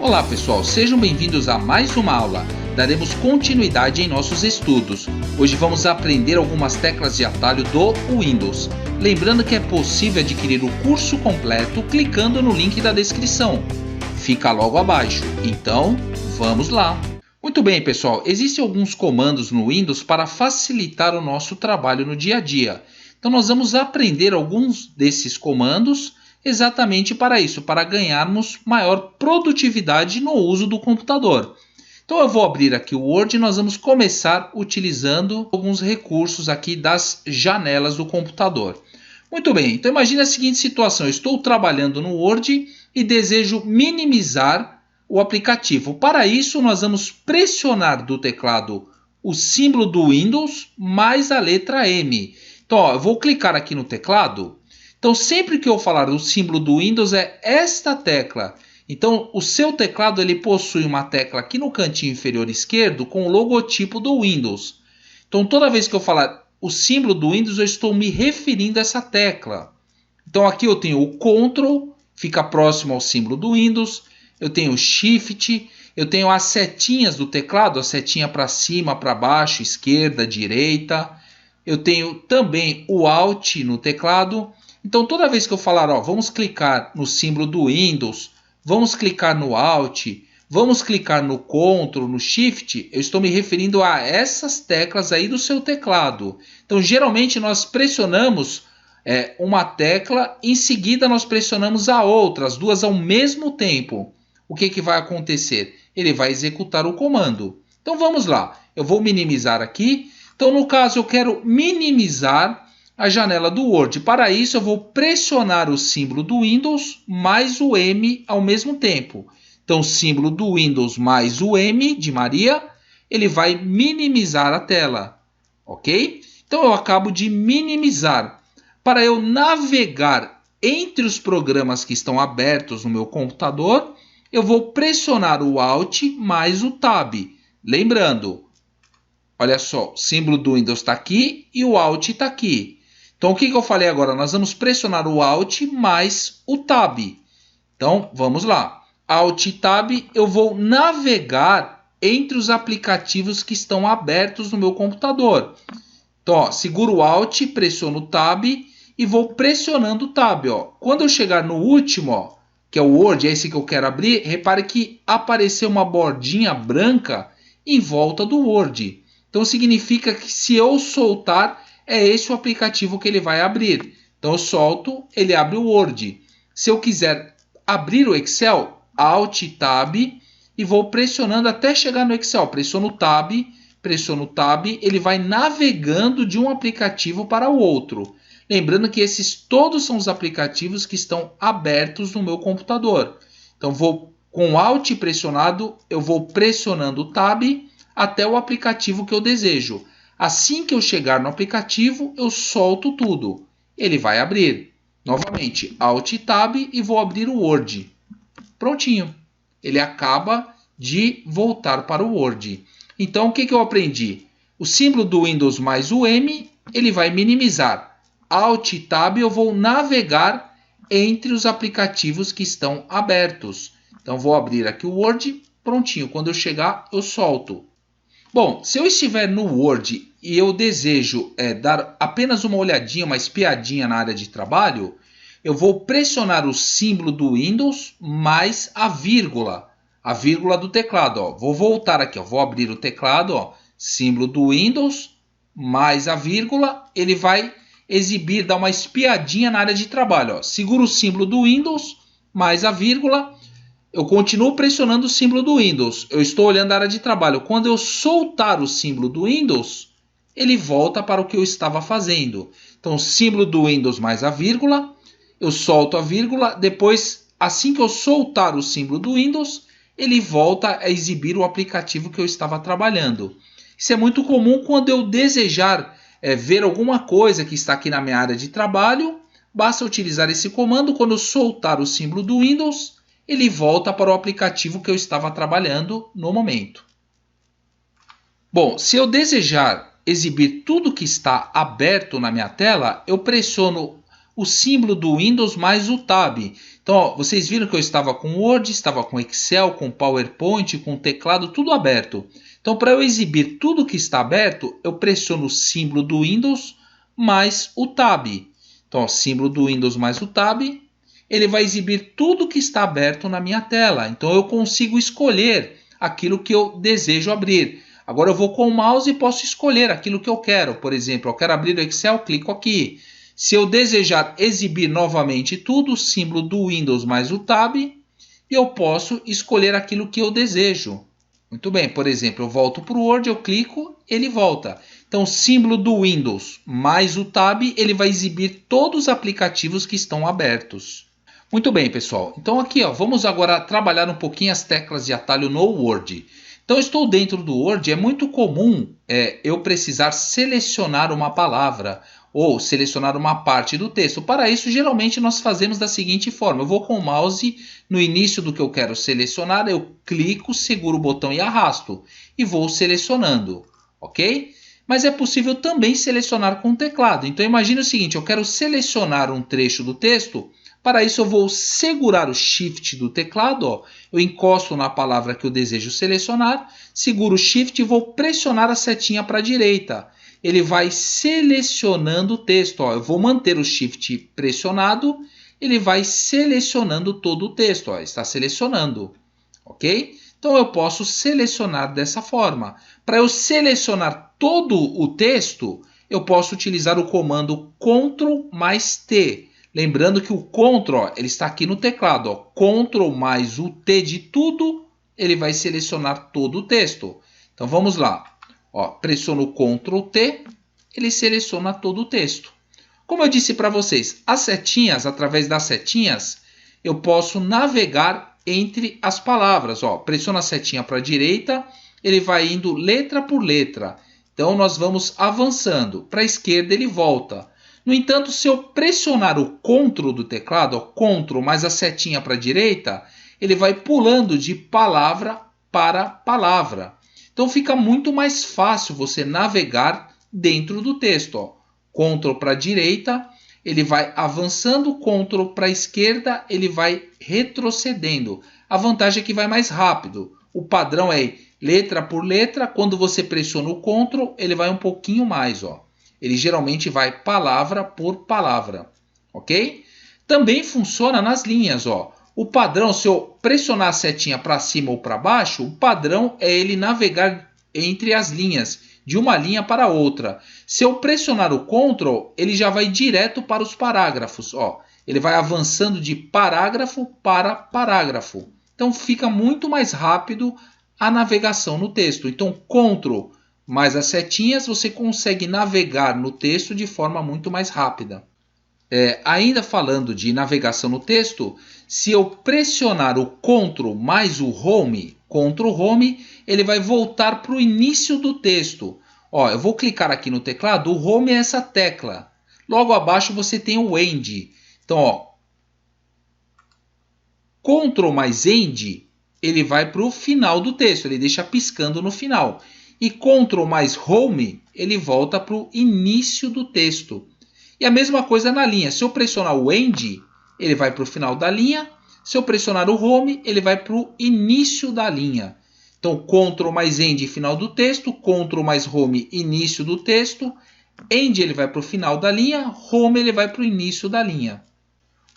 Olá pessoal, sejam bem-vindos a mais uma aula. Daremos continuidade em nossos estudos. Hoje vamos aprender algumas teclas de atalho do Windows. Lembrando que é possível adquirir o curso completo clicando no link da descrição. Fica logo abaixo. Então, vamos lá. Muito bem pessoal, existem alguns comandos no Windows para facilitar o nosso trabalho no dia a dia. Então nós vamos aprender alguns desses comandos exatamente para isso, para ganharmos maior produtividade no uso do computador. Então eu vou abrir aqui o Word e nós vamos começar utilizando alguns recursos aqui das janelas do computador. Muito bem, então imagine a seguinte situação, eu estou trabalhando no Word e desejo minimizar o aplicativo. Para isso nós vamos pressionar do teclado o símbolo do Windows mais a letra M. Então eu vou clicar aqui no teclado. Então, sempre que eu falar o símbolo do Windows é esta tecla. Então, o seu teclado ele possui uma tecla aqui no cantinho inferior esquerdo com o logotipo do Windows. Então, toda vez que eu falar o símbolo do Windows, eu estou me referindo a essa tecla. Então, aqui eu tenho o Ctrl, fica próximo ao símbolo do Windows. Eu tenho o Shift, eu tenho as setinhas do teclado, a setinha para cima, para baixo, esquerda, direita. Eu tenho também o Alt no teclado. Então, toda vez que eu falar, vamos clicar no símbolo do Windows, vamos clicar no Alt, vamos clicar no Ctrl, no Shift, eu estou me referindo a essas teclas aí do seu teclado. Então, geralmente nós pressionamos uma tecla, em seguida nós pressionamos a outra, as duas ao mesmo tempo. O que vai acontecer? Ele vai executar o comando. Então, vamos lá. Eu vou minimizar aqui. Então, no caso, eu quero minimizar a janela do Word. Para isso, eu vou pressionar o símbolo do Windows mais o M ao mesmo tempo. Então, o símbolo do Windows mais o M de Maria, ele vai minimizar a tela, ok? Então, eu acabo de minimizar. Para eu navegar entre os programas que estão abertos no meu computador, eu vou pressionar o Alt mais o Tab. Lembrando, olha só, o símbolo do Windows está aqui e o Alt está aqui. Então, o que eu falei agora? Nós vamos pressionar o Alt mais o Tab. Então, vamos lá. Alt e Tab, eu vou navegar entre os aplicativos que estão abertos no meu computador. Então, seguro o Alt, pressiono o Tab e vou pressionando o Tab. Quando eu chegar no último, que é o Word, é esse que eu quero abrir, repare que apareceu uma bordinha branca em volta do Word. Então, significa que se eu soltar, é esse o aplicativo que ele vai abrir. Então, eu solto, ele abre o Word. Se eu quiser abrir o Excel, Alt Tab e vou pressionando até chegar no Excel. Pressiono o Tab, ele vai navegando de um aplicativo para o outro. Lembrando que esses todos são os aplicativos que estão abertos no meu computador. Então, vou com Alt pressionado, eu vou pressionando o Tab até o aplicativo que eu desejo. Assim que eu chegar no aplicativo, eu solto tudo. Ele vai abrir. Novamente, Alt Tab e vou abrir o Word. Prontinho. Ele acaba de voltar para o Word. Então, o que eu aprendi? O símbolo do Windows mais o M, ele vai minimizar. Alt Tab, eu vou navegar entre os aplicativos que estão abertos. Então, vou abrir aqui o Word. Prontinho. Quando eu chegar, eu solto. Bom, se eu estiver no Word e eu desejo dar apenas uma olhadinha, uma espiadinha na área de trabalho, eu vou pressionar o símbolo do Windows mais a vírgula do teclado. Vou voltar aqui, vou abrir o teclado, símbolo do Windows mais a vírgula, ele vai exibir, dar uma espiadinha na área de trabalho. Seguro o símbolo do Windows mais a vírgula. Eu continuo pressionando o símbolo do Windows. Eu estou olhando a área de trabalho. Quando eu soltar o símbolo do Windows, ele volta para o que eu estava fazendo. Então, símbolo do Windows mais a vírgula. Eu solto a vírgula. Depois, assim que eu soltar o símbolo do Windows, ele volta a exibir o aplicativo que eu estava trabalhando. Isso é muito comum quando eu desejar ver alguma coisa que está aqui na minha área de trabalho. Basta utilizar esse comando. Quando eu soltar o símbolo do Windows, ele volta para o aplicativo que eu estava trabalhando no momento. Bom, se eu desejar exibir tudo que está aberto na minha tela, eu pressiono o símbolo do Windows mais o Tab. Então, ó, vocês viram que eu estava com Word, estava com Excel, com PowerPoint, com teclado, tudo aberto. Então, para eu exibir tudo que está aberto, eu pressiono o símbolo do Windows mais o Tab. Então, ó, símbolo do Windows mais o Tab, ele vai exibir tudo que está aberto na minha tela. Então, eu consigo escolher aquilo que eu desejo abrir. Agora eu vou com o mouse e posso escolher aquilo que eu quero. Por exemplo, eu quero abrir o Excel, clico aqui. Se eu desejar exibir novamente tudo, o símbolo do Windows mais o Tab, e eu posso escolher aquilo que eu desejo. Muito bem, por exemplo, eu volto para o Word, eu clico, ele volta. Então, o símbolo do Windows mais o Tab, ele vai exibir todos os aplicativos que estão abertos. Muito bem, pessoal. Então aqui, ó, vamos agora trabalhar um pouquinho as teclas de atalho no Word. Então, eu estou dentro do Word, é muito comum eu precisar selecionar uma palavra ou selecionar uma parte do texto. Para isso, geralmente, nós fazemos da seguinte forma. Eu vou com o mouse no início do que eu quero selecionar, eu clico, seguro o botão e arrasto. E vou selecionando, ok? Mas é possível também selecionar com o teclado. Então, imagine o seguinte, eu quero selecionar um trecho do texto. Para isso, eu vou segurar o Shift do teclado, ó. Eu encosto na palavra que eu desejo selecionar, seguro o Shift e vou pressionar a setinha para a direita. Ele vai selecionando o texto. Ó. Eu vou manter o Shift pressionado, ele vai selecionando todo o texto. Ó. Está selecionando, ok? Então, eu posso selecionar dessa forma. Para eu selecionar todo o texto, eu posso utilizar o comando Ctrl mais T. Lembrando que o Ctrl, ó, ele está aqui no teclado. Ó. Ctrl mais o T de tudo, ele vai selecionar todo o texto. Então vamos lá. Ó, pressiono o Ctrl T, ele seleciona todo o texto. Como eu disse para vocês, as setinhas, através das setinhas, eu posso navegar entre as palavras. Ó, pressiono a setinha para a direita, ele vai indo letra por letra. Então nós vamos avançando. Para a esquerda ele volta. No entanto, se eu pressionar o Ctrl do teclado, ó, Ctrl mais a setinha para a direita, ele vai pulando de palavra para palavra. Então fica muito mais fácil você navegar dentro do texto. Ó. Ctrl para a direita, ele vai avançando, Ctrl para a esquerda, ele vai retrocedendo. A vantagem é que vai mais rápido. O padrão é letra por letra, quando você pressiona o Ctrl, ele vai um pouquinho mais, ó. Ele geralmente vai palavra por palavra, ok? Também funciona nas linhas, ó. O padrão, se eu pressionar a setinha para cima ou para baixo, o padrão é ele navegar entre as linhas, de uma linha para outra. Se eu pressionar o Ctrl, ele já vai direto para os parágrafos, ó. Ele vai avançando de parágrafo para parágrafo. Então fica muito mais rápido a navegação no texto. Então, Ctrl mais as setinhas, você consegue navegar no texto de forma muito mais rápida. Ainda falando de navegação no texto, se eu pressionar o Ctrl mais o Home, Ctrl Home, ele vai voltar para o início do texto. Ó, eu vou clicar aqui no teclado, o Home é essa tecla. Logo abaixo você tem o End. Então, ó, Ctrl mais End, ele vai para o final do texto, ele deixa piscando no final. E Ctrl mais Home, ele volta para o início do texto. E a mesma coisa na linha. Se eu pressionar o End, ele vai para o final da linha. Se eu pressionar o Home, ele vai para o início da linha. Então, Ctrl mais End, final do texto. Ctrl mais Home, início do texto. End, ele vai para o final da linha. Home, ele vai para o início da linha.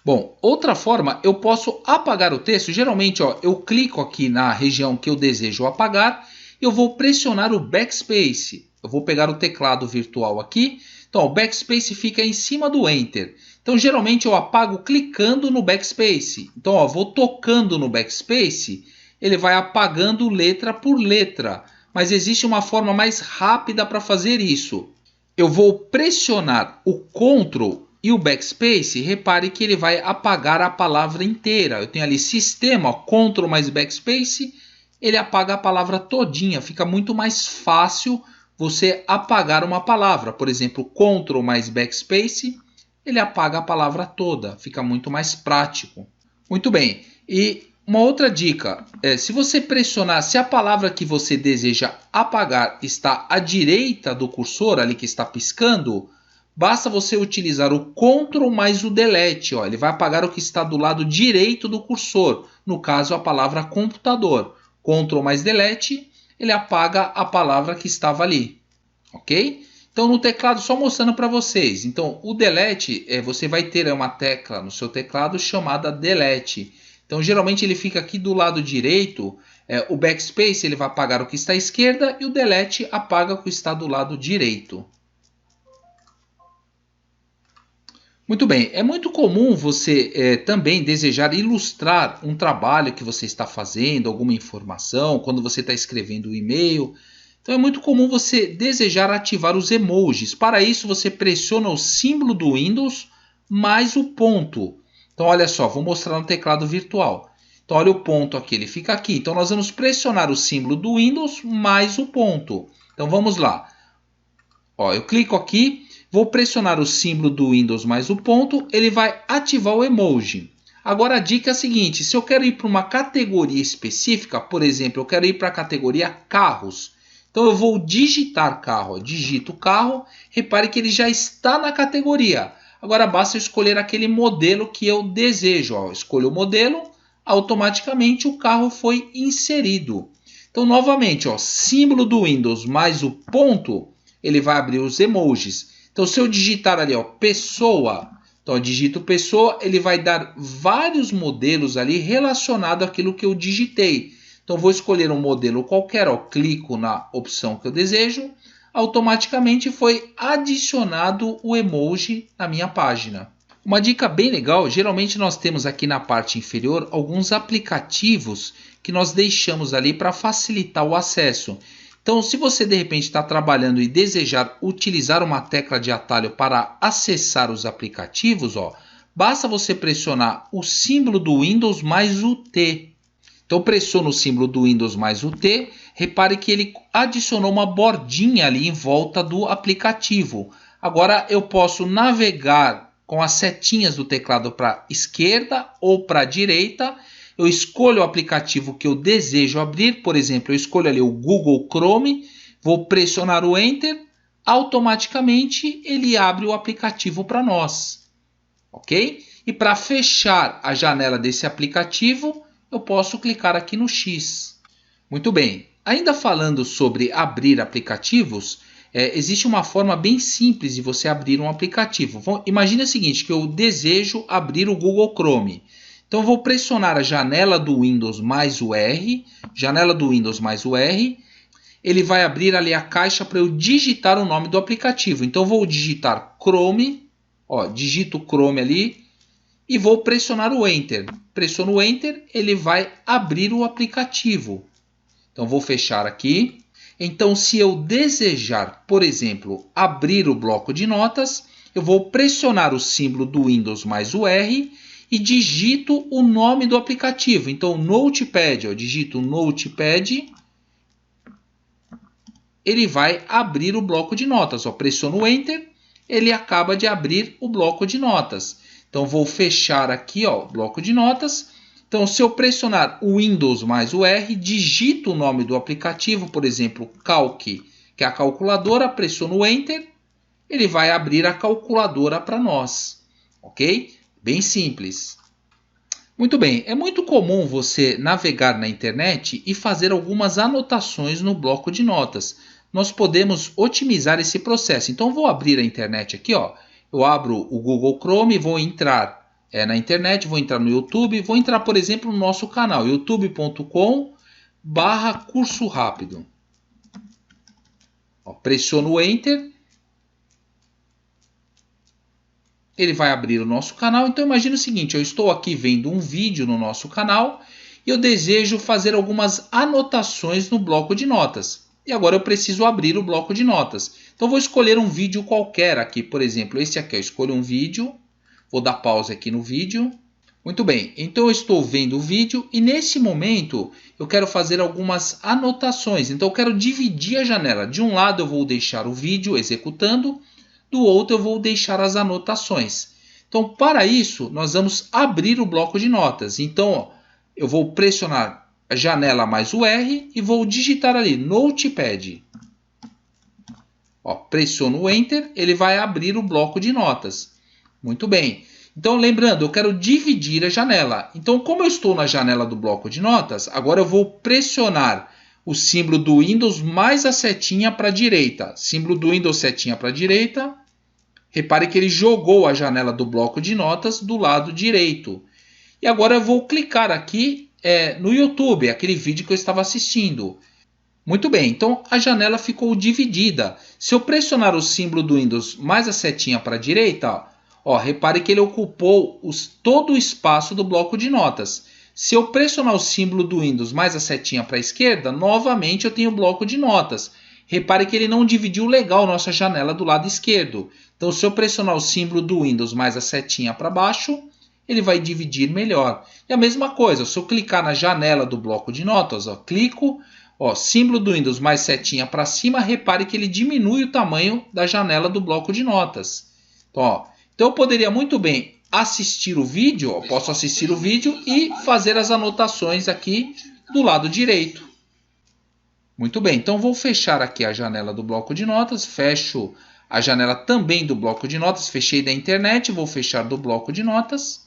Bom, outra forma, eu posso apagar o texto. Geralmente, ó, eu clico aqui na região que eu desejo apagar. Eu vou pressionar o Backspace. Eu vou pegar o teclado virtual aqui. Então, o Backspace fica em cima do Enter. Então, geralmente eu apago clicando no Backspace. Então, ó, vou tocando no Backspace, ele vai apagando letra por letra. Mas existe uma forma mais rápida para fazer isso. Eu vou pressionar o Ctrl e o Backspace. Repare que ele vai apagar a palavra inteira. Eu tenho ali Sistema, ó, Ctrl mais Backspace. Ele apaga a palavra todinha. Fica muito mais fácil você apagar uma palavra. Por exemplo, Ctrl mais Backspace, ele apaga a palavra toda. Fica muito mais prático. Muito bem. E uma outra dica. Se você pressionar, se a palavra que você deseja apagar está à direita do cursor, ali que está piscando, basta você utilizar o Ctrl mais o Delete. Ó, ele vai apagar o que está do lado direito do cursor, no caso a palavra computador. Ctrl mais Delete, ele apaga a palavra que estava ali, ok? Então no teclado, só mostrando para vocês. Então o Delete, você vai ter uma tecla no seu teclado chamada Delete. Então geralmente ele fica aqui do lado direito. O Backspace ele vai apagar o que está à esquerda e o Delete apaga o que está do lado direito. Muito bem, é muito comum você também desejar ilustrar um trabalho que você está fazendo, alguma informação, quando você está escrevendo um e-mail. Então é muito comum você desejar ativar os emojis. Para isso você pressiona o símbolo do Windows mais o ponto. Então olha só, vou mostrar no teclado virtual. Então olha o ponto aqui, ele fica aqui. Então nós vamos pressionar o símbolo do Windows mais o ponto. Então vamos lá. Ó, eu clico aqui. Vou pressionar o símbolo do Windows mais o ponto, ele vai ativar o emoji. Agora a dica é a seguinte, se eu quero ir para uma categoria específica, por exemplo, eu quero ir para a categoria carros. Então eu vou digitar carro, digito carro, repare que ele já está na categoria. Agora basta eu escolher aquele modelo que eu desejo. Ó, escolho o modelo, automaticamente o carro foi inserido. Então novamente, ó, símbolo do Windows mais o ponto, ele vai abrir os emojis. Então, se eu digitar ali, ó, pessoa, então eu digito pessoa, ele vai dar vários modelos ali relacionados àquilo que eu digitei. Então, vou escolher um modelo qualquer, ó, clico na opção que eu desejo, automaticamente foi adicionado o emoji na minha página. Uma dica bem legal, geralmente nós temos aqui na parte inferior alguns aplicativos que nós deixamos ali para facilitar o acesso. Então, se você de repente está trabalhando e desejar utilizar uma tecla de atalho para acessar os aplicativos, ó, basta você pressionar o símbolo do Windows mais o T. Então, pressiono o símbolo do Windows mais o T, repare que ele adicionou uma bordinha ali em volta do aplicativo. Agora eu posso navegar com as setinhas do teclado para a esquerda ou para a direita. Eu escolho o aplicativo que eu desejo abrir, por exemplo, eu escolho ali o Google Chrome, vou pressionar o Enter, automaticamente ele abre o aplicativo para nós, ok? E para fechar a janela desse aplicativo, eu posso clicar aqui no X. Muito bem, ainda falando sobre abrir aplicativos, existe uma forma bem simples de você abrir um aplicativo. Imagine o seguinte, que eu desejo abrir o Google Chrome. Então, eu vou pressionar a janela do Windows mais o R, janela do Windows mais o R, ele vai abrir ali a caixa para eu digitar o nome do aplicativo. Então, eu vou digitar Chrome, ó, digito Chrome ali e vou pressionar o Enter. Pressiono o Enter, ele vai abrir o aplicativo. Então, vou fechar aqui. Então, se eu desejar, por exemplo, abrir o bloco de notas, eu vou pressionar o símbolo do Windows mais o R e digito o nome do aplicativo. Então, Notepad, eu digito Notepad, ele vai abrir o bloco de notas. Eu pressiono o Enter, ele acaba de abrir o bloco de notas. Então, vou fechar aqui, ó, o bloco de notas. Então, se eu pressionar o Windows mais o R, digito o nome do aplicativo, por exemplo, Calc, que é a calculadora, pressiono o Enter, ele vai abrir a calculadora para nós, ok? Bem simples. Muito bem, é muito comum você navegar na internet e fazer algumas anotações no bloco de notas. Nós podemos otimizar esse processo. Então, vou abrir a internet aqui, ó. Eu abro o Google Chrome, vou entrar na internet, vou entrar no YouTube, vou entrar, por exemplo, no nosso canal, youtube.com/curso rápido. Ó, pressiono o Enter. Ele vai abrir o nosso canal. Então imagine o seguinte, eu estou aqui vendo um vídeo no nosso canal e eu desejo fazer algumas anotações no bloco de notas. E agora eu preciso abrir o bloco de notas. Então vou escolher um vídeo qualquer aqui, por exemplo, esse aqui. Eu escolho um vídeo, vou dar pausa aqui no vídeo. Muito bem, então eu estou vendo o vídeo e nesse momento eu quero fazer algumas anotações. Então eu quero dividir a janela. De um lado eu vou deixar o vídeo executando, do outro eu vou deixar as anotações. Então, para isso, nós vamos abrir o bloco de notas. Então, ó, eu vou pressionar a janela mais o R e vou digitar ali, Notepad. Ó, pressiono o Enter, ele vai abrir o bloco de notas. Muito bem. Então, lembrando, eu quero dividir a janela. Então, como eu estou na janela do bloco de notas, agora eu vou pressionar o símbolo do Windows mais a setinha para a direita. Símbolo do Windows, setinha para a direita. Repare que ele jogou a janela do bloco de notas do lado direito. E agora eu vou clicar aqui no YouTube, aquele vídeo que eu estava assistindo. Muito bem, então a janela ficou dividida. Se eu pressionar o símbolo do Windows mais a setinha para a direita, ó, repare que ele ocupou todo o espaço do bloco de notas. Se eu pressionar o símbolo do Windows mais a setinha para a esquerda, novamente eu tenho o bloco de notas. Repare que ele não dividiu legal nossa janela do lado esquerdo. Então, se eu pressionar o símbolo do Windows mais a setinha para baixo, ele vai dividir melhor. E a mesma coisa, se eu clicar na janela do bloco de notas, ó, clico, ó, símbolo do Windows mais setinha para cima, repare que ele diminui o tamanho da janela do bloco de notas. Então eu poderia muito bem assistir o vídeo, ó, posso assistir o vídeo e fazer as anotações aqui do lado direito. Muito bem, então vou fechar aqui a janela do bloco de notas, fecho a janela também do bloco de notas, fechei da internet, vou fechar do bloco de notas.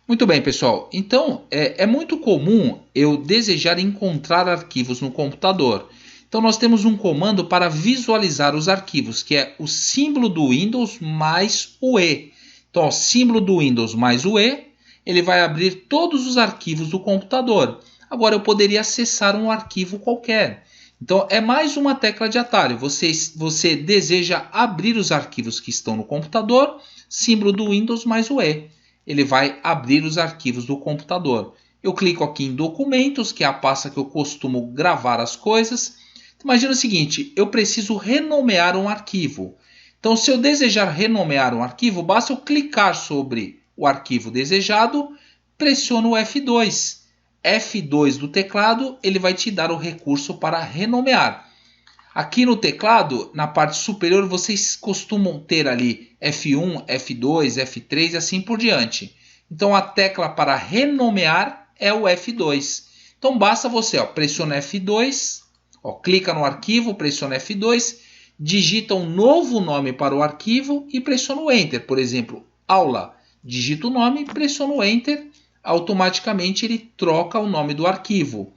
Muito bem, pessoal, então é muito comum eu desejar encontrar arquivos no computador. Então nós temos um comando para visualizar os arquivos, que é o símbolo do Windows mais o E. Então, ó, símbolo do Windows mais o E, ele vai abrir todos os arquivos do computador. Agora eu poderia acessar um arquivo qualquer. Então é mais uma tecla de atalho. Você deseja abrir os arquivos que estão no computador, símbolo do Windows mais o E. Ele vai abrir os arquivos do computador. Eu clico aqui em documentos, que é a pasta que eu costumo gravar as coisas. Imagina o seguinte, eu preciso renomear um arquivo. Então, se eu desejar renomear um arquivo, basta eu clicar sobre o arquivo desejado, pressiono o F2. F2 do teclado, ele vai te dar o recurso para renomear. Aqui no teclado, na parte superior, vocês costumam ter ali F1, F2, F3 e assim por diante. Então, a tecla para renomear é o F2. Então, basta você, ó, pressiona F2, ó, clica no arquivo, pressiona F2, digita um novo nome para o arquivo e pressiona o Enter. Por exemplo, aula. Digita o nome, pressiona o Enter, automaticamente ele troca o nome do arquivo.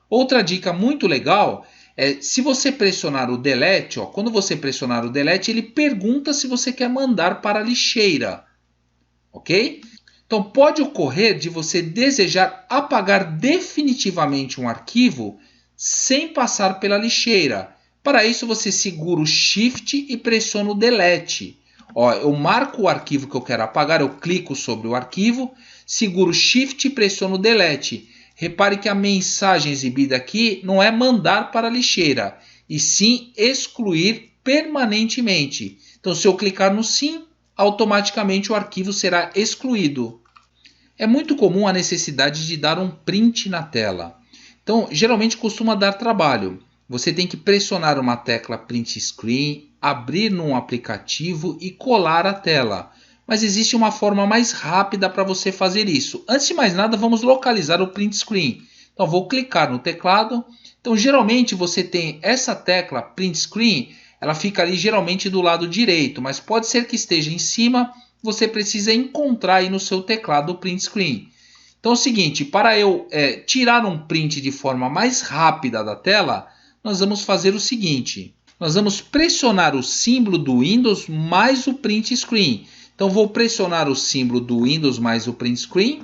Outra dica muito legal é, se você pressionar o Delete, ó, quando você pressionar o Delete, ele pergunta se você quer mandar para a lixeira. Ok? Então, pode ocorrer de você desejar apagar definitivamente um arquivo sem passar pela lixeira. Para isso, você segura o Shift e pressiona o Delete. Ó, eu marco o arquivo que eu quero apagar, eu clico sobre o arquivo, seguro o Shift e pressiono o Delete. Repare que a mensagem exibida aqui não é mandar para a lixeira, e sim excluir permanentemente. Então, se eu clicar no sim, automaticamente o arquivo será excluído. É muito comum a necessidade de dar um print na tela. Então, geralmente costuma dar trabalho. Você tem que pressionar uma tecla Print Screen, abrir num aplicativo e colar a tela. Mas existe uma forma mais rápida para você fazer isso. Antes de mais nada, vamos localizar o Print Screen. Então, vou clicar no teclado. Então, geralmente você tem essa tecla Print Screen, ela fica ali geralmente do lado direito, mas pode ser que esteja em cima, você precisa encontrar aí no seu teclado o Print Screen. Então é o seguinte, para eu tirar um print de forma mais rápida da tela, nós vamos fazer o seguinte. Nós vamos pressionar o símbolo do Windows mais o Print Screen. Então vou pressionar o símbolo do Windows mais o Print Screen.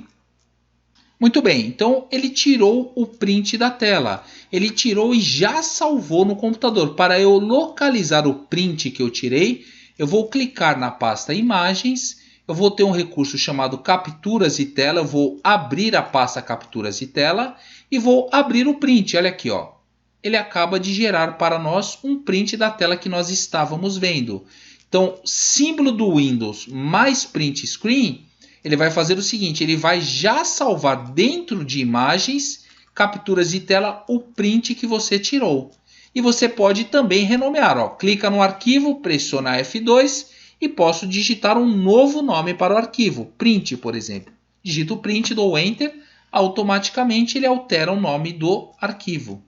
Muito bem, então ele tirou o print da tela. Ele tirou e já salvou no computador. Para eu localizar o print que eu tirei, eu vou clicar na pasta Imagens. Eu vou ter um recurso chamado Capturas de Tela. Eu vou abrir a pasta Capturas de Tela e vou abrir o print. Olha aqui, ó. Ele acaba de gerar para nós um print da tela que nós estávamos vendo. Então, símbolo do Windows mais Print Screen, ele vai fazer o seguinte, ele vai já salvar dentro de Imagens, Capturas de Tela, o print que você tirou. E você pode também renomear. Ó. Clica no arquivo, pressiona F2 e posso digitar um novo nome para o arquivo. Print, por exemplo. Digito o print, dou Enter, automaticamente ele altera o nome do arquivo.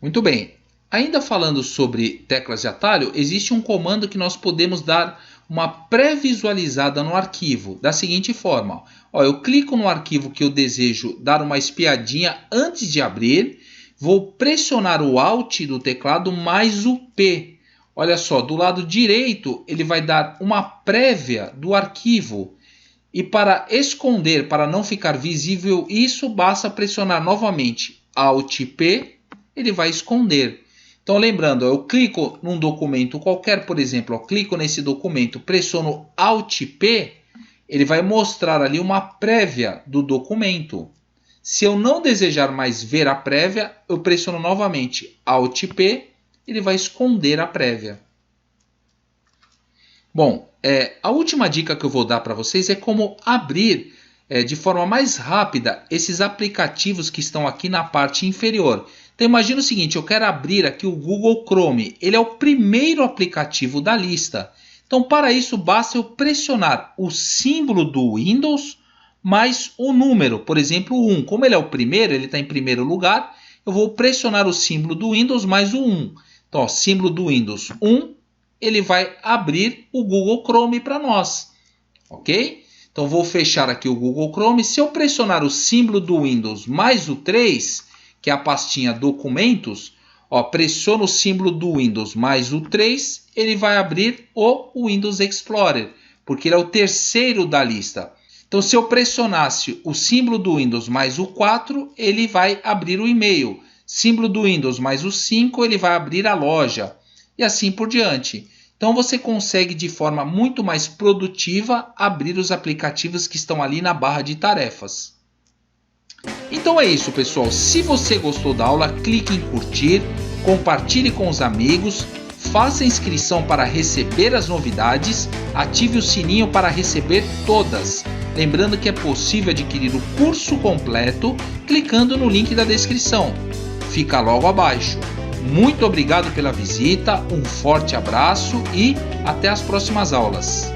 Muito bem. Ainda falando sobre teclas de atalho, existe um comando que nós podemos dar uma pré-visualizada no arquivo, da seguinte forma. Ó, eu clico no arquivo que eu desejo dar uma espiadinha antes de abrir, vou pressionar o Alt do teclado mais o P. Olha só, do lado direito ele vai dar uma prévia do arquivo. E para esconder, para não ficar visível isso, basta pressionar novamente Alt P, ele vai esconder. Então lembrando, eu clico num documento qualquer, por exemplo, eu clico nesse documento, pressiono Alt P, ele vai mostrar ali uma prévia do documento. Se eu não desejar mais ver a prévia, eu pressiono novamente Alt P, ele vai esconder a prévia. Bom, a última dica que eu vou dar para vocês é como abrir de forma mais rápida esses aplicativos que estão aqui na parte inferior. Então imagina o seguinte, eu quero abrir aqui o Google Chrome. Ele é o primeiro aplicativo da lista. Então para isso basta eu pressionar o símbolo do Windows mais o número, por exemplo, o 1. Como ele é o primeiro, ele está em primeiro lugar, eu vou pressionar o símbolo do Windows mais o 1. Então, ó, símbolo do Windows 1, ele vai abrir o Google Chrome para nós, ok? Então, vou fechar aqui o Google Chrome. Se eu pressionar o símbolo do Windows mais o 3, que é a pastinha Documentos, ó, pressiono o símbolo do Windows mais o 3, ele vai abrir o Windows Explorer, porque ele é o terceiro da lista. Então, se eu pressionasse o símbolo do Windows mais o 4, ele vai abrir o e-mail. Símbolo do Windows mais o 5, ele vai abrir a loja. E assim por diante. Então, você consegue de forma muito mais produtiva abrir os aplicativos que estão ali na barra de tarefas. Então é isso, pessoal. Se você gostou da aula, clique em curtir, compartilhe com os amigos, faça inscrição para receber as novidades, ative o sininho para receber todas. Lembrando que é possível adquirir o curso completo clicando no link da descrição. Fica logo abaixo. Muito obrigado pela visita, um forte abraço e até as próximas aulas.